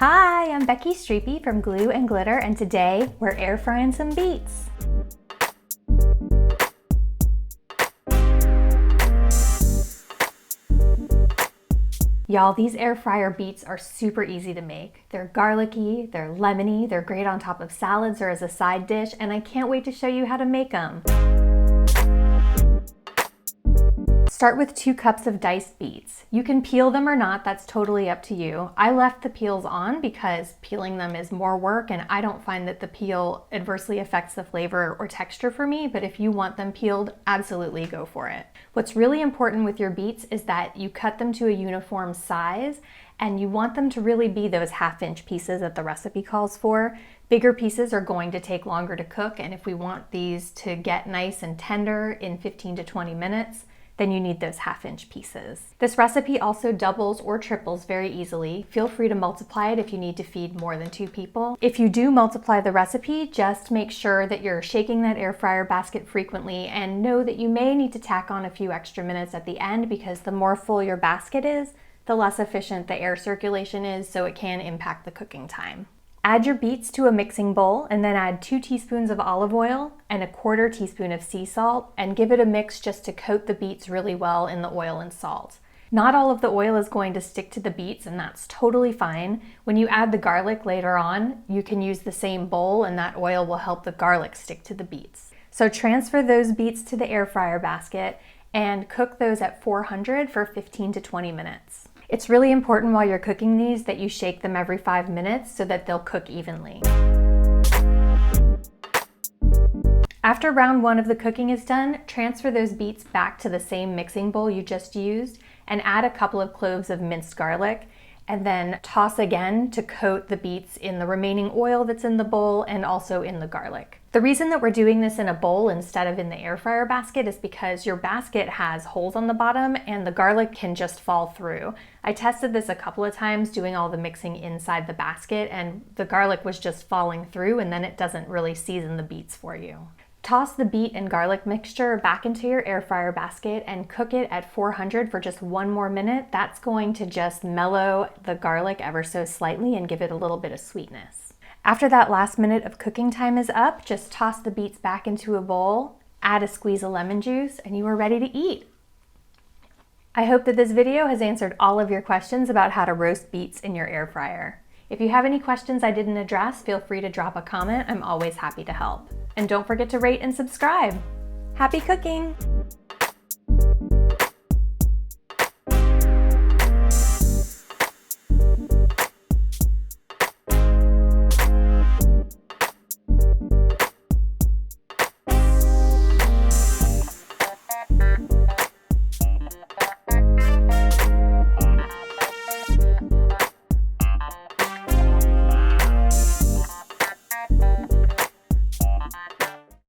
Hi, I'm Becky Streepy from Glue and Glitter, and today we're air frying some beets. Y'all, these air fryer beets are super easy to make. They're garlicky, they're lemony, they're great on top of salads or as a side dish, and I can't wait to show you how to make them. Start with 2 cups of diced beets. You can peel them or not, that's totally up to you. I left the peels on because peeling them is more work and I don't find that the peel adversely affects the flavor or texture for me, but if you want them peeled, absolutely go for it. What's really important with your beets is that you cut them to a uniform size and you want them to really be those 1/2-inch pieces that the recipe calls for. Bigger pieces are going to take longer to cook, and if we want these to get nice and tender in 15 to 20 minutes, then you need those 1/2-inch pieces. This recipe also doubles or triples very easily. Feel free to multiply it if you need to feed more than 2 people. If you do multiply the recipe, just make sure that you're shaking that air fryer basket frequently and know that you may need to tack on a few extra minutes at the end because the more full your basket is, the less efficient the air circulation is, so it can impact the cooking time. Add your beets to a mixing bowl and then add 2 teaspoons of olive oil and a 1/4 teaspoon of sea salt and give it a mix just to coat the beets really well in the oil and salt. Not all of the oil is going to stick to the beets, and that's totally fine. When you add the garlic later on, you can use the same bowl and that oil will help the garlic stick to the beets. So transfer those beets to the air fryer basket and cook those at 400 for 15 to 20 minutes. It's really important while you're cooking these that you shake them every 5 minutes so that they'll cook evenly. After round 1 of the cooking is done, transfer those beets back to the same mixing bowl you just used and add a couple of cloves of minced garlic and then toss again to coat the beets in the remaining oil that's in the bowl and also in the garlic. The reason that we're doing this in a bowl instead of in the air fryer basket is because your basket has holes on the bottom and the garlic can just fall through. I tested this a couple of times doing all the mixing inside the basket and the garlic was just falling through and then it doesn't really season the beets for you. Toss the beet and garlic mixture back into your air fryer basket and cook it at 400 for just 1 more minute. That's going to just mellow the garlic ever so slightly and give it a little bit of sweetness. After that last minute of cooking time is up, just toss the beets back into a bowl, add a squeeze of lemon juice, and you are ready to eat. I hope that this video has answered all of your questions about how to roast beets in your air fryer. If you have any questions I didn't address, feel free to drop a comment. I'm always happy to help. And don't forget to rate and subscribe. Happy cooking!